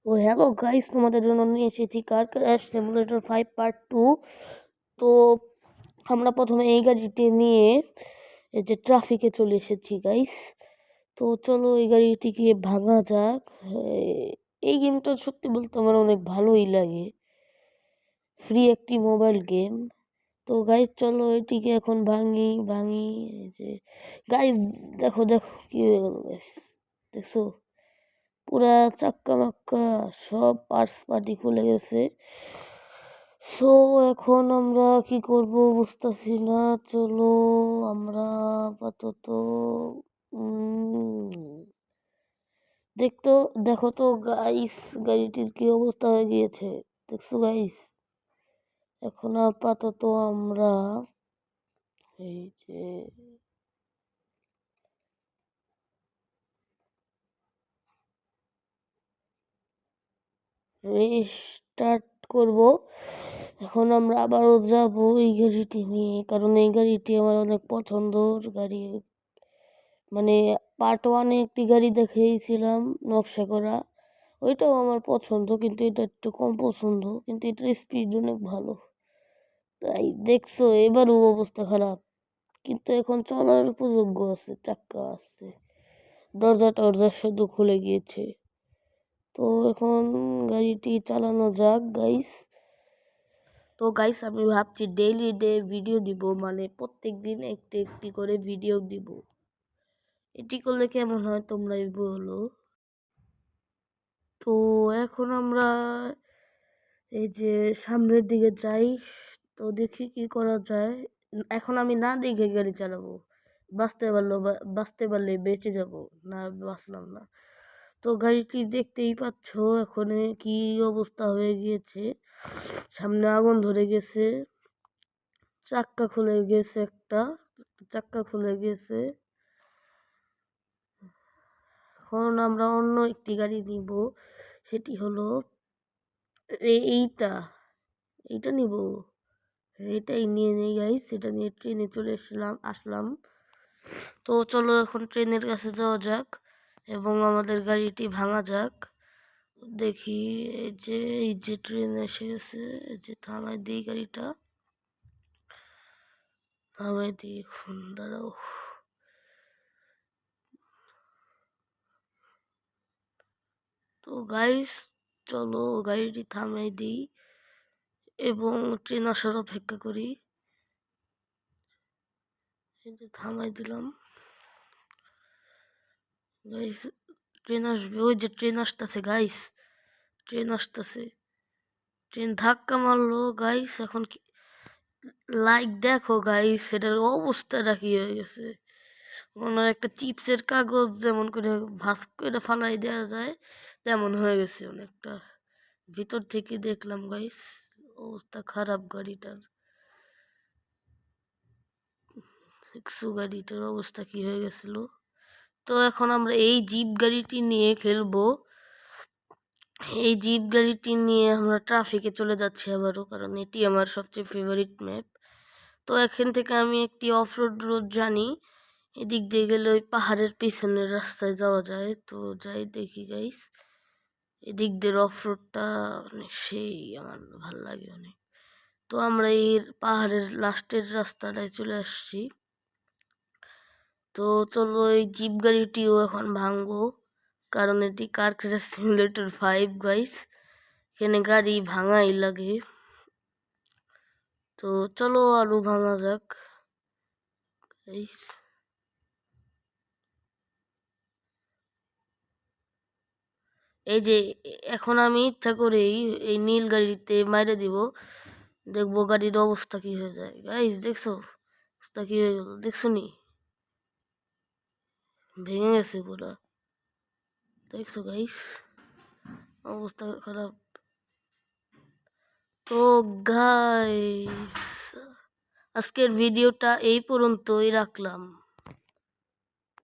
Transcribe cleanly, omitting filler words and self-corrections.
তো hello guys, তোমাদের জন্য নিয়ে এসেছি কার ক্র্যাশ সিমুলেটর 5 পার্ট 2। তো আমরা প্রথমে এই গাড়িটি নিয়ে এই যে ট্রাফিকে চলে এসেছি গাইস। তো চলো এই গাড়িটিকে ভাঙা যাক। এই গেমটা সত্যি বলতে আমার অনেক ভালোই লাগে, ফ্রি একটি মোবাইল গেম। তো গাইস চলো এটিকে এখন ভাঙি ভাঙি। এই যে গাইস দেখো দেখো কি হয়ে গেল গাইস, দেখছো পুরা চাক্কা মাক্কা সব পার্টস পার্টি খুলে গেছে। সো এখন আমরা কি করব বুঝতেছি না। চলো আমরা আপাতত দেখো তো গাইস, গাড়িটির কি অবস্থা হয়ে গিয়েছে দেখছো গাইস। এখন আপাতত আমরা এই যে রেস্টার্ট করব। এখন আমরা আবারও যাব এই গাড়িটি নিয়ে, কারণ এই গাড়িটি আমার অনেক পছন্দর গাড়ি। মানে পার্ট 1-এ একটি গাড়ি দেখিয়েছিলাম নকশা করা, ওইটাও আমার পছন্দ, কিন্তু এটা একটু কম পছন্দ, কিন্তু এটার স্পিড অনেক ভালো। তাই দেখছো এবারও অবস্থা খারাপ, কিন্তু এখন চলার উপযোগ্য আছে, চাক্কা আছে, দরজা টরজা শুধু খুলে গিয়েছে। তো এখন গাড়িটি চালানো যাক গাইস। তো গাইস আমি ভাবছি ডেইলি ভিডিও দিব, মানে প্রত্যেক দিন একটি একটি করে ভিডিও দিব। এটি করলে কেমন হয় তোমরাই বলো। তো এখন আমরা এই যে সামনের দিকে যাই, তো দেখি কি করা যায়। এখন আমি না দেখে গাড়ি চালাবো, বাঁচতে পারলে বেঁচে যাব, না বাঁচলাম না। তো গাড়িটি দেখতেই পাচ্ছ এখন কি অবস্থা হয়ে গিয়েছে, সামনে আগুন ধরে গেছে, চাক্কা খুলে গেছে, একটা চাক্কা খুলে গেছে। এখন আমরা অন্য একটি গাড়ি নিব, সেটি হলো এইটা এইটা নিব, এটাই নিয়ে নেই গাইস। এটা নিয়ে ট্রেনে চলে আসলাম। তো চলো এখন ট্রেনের কাছে যাওয়া যাক এবং আমাদের গাড়িটি ভাঙা যাক। দেখি এই যে ট্রেন এসে গেছে, এই যে থামাই দিই গাড়িটা, থামাই দিই, এখন দাঁড়াও। তো গাইস চলো গাড়িটি থামাই দিই এবং ট্রেন আসার অপেক্ষা করি। এই যে থামাই দিলাম গাইস, ট্রেন আসবে, ওই যে ট্রেন আসতেছে গাইস, ট্রেন আসতেছে, ট্রেন ধাক্কা মারলো গাইস। এখন কি লাইক দেখো গাইস, সেটার অবস্থাটা কি হয়ে গেছে, মনে হয় একটা চিপসের কাগজ যেমন করে ভাস করে ফালাই দেওয়া যায় তেমন হয়ে গেছে অনেকটা। ভিতর থেকে দেখলাম গাইস, অবস্থা খারাপ গাড়িটার, গাড়িটার অবস্থা কি হয়ে গেছিল। তো এখন আমরা এই জিপ গাড়িটি নিয়ে খেলবো। এই জিপ গাড়িটি নিয়ে আমরা ট্রাফিকে চলে যাচ্ছি আবারও, কারণ এটি আমার সবচেয়ে ফেভারিট ম্যাপ। তো এখান থেকে আমি একটি অফ রোড জানি, এদিক দিয়ে গেলে ওই পাহাড়ের পিছনের রাস্তায় যাওয়া যায়। তো যাই দেখি গাইস, এদিক দিয়ে অফ রোডটা সেই আমার ভাল লাগে অনেক। তো আমরা এই পাহাড়ের লাস্টের রাস্তাটায় চলে আসছি। তো চলো এই জিপ গাড়িটিও এখন ভাঙবো, কারণ এটি কার ক্র্যাশ সিমুলেটর 5 গাইস, এখানে গাড়ি ভাঙাই লাগে। তো চলো আরো ভাঙা যাক গাইস। এই যে এখন আমি ইচ্ছা করেই এই নীল গাড়িতে মাইরে দিব, দেখবো গাড়ির অবস্থা কি হয়ে যায় গাইস। দেখছো অবস্থা কি হয়ে গেল, দেখছো নি, ভেঙে গেছে পুরা, দেখছো গাইস, অবস্থা খারাপ। তো গাইস আজকের ভিডিওটা এই পর্যন্তই রাখলাম।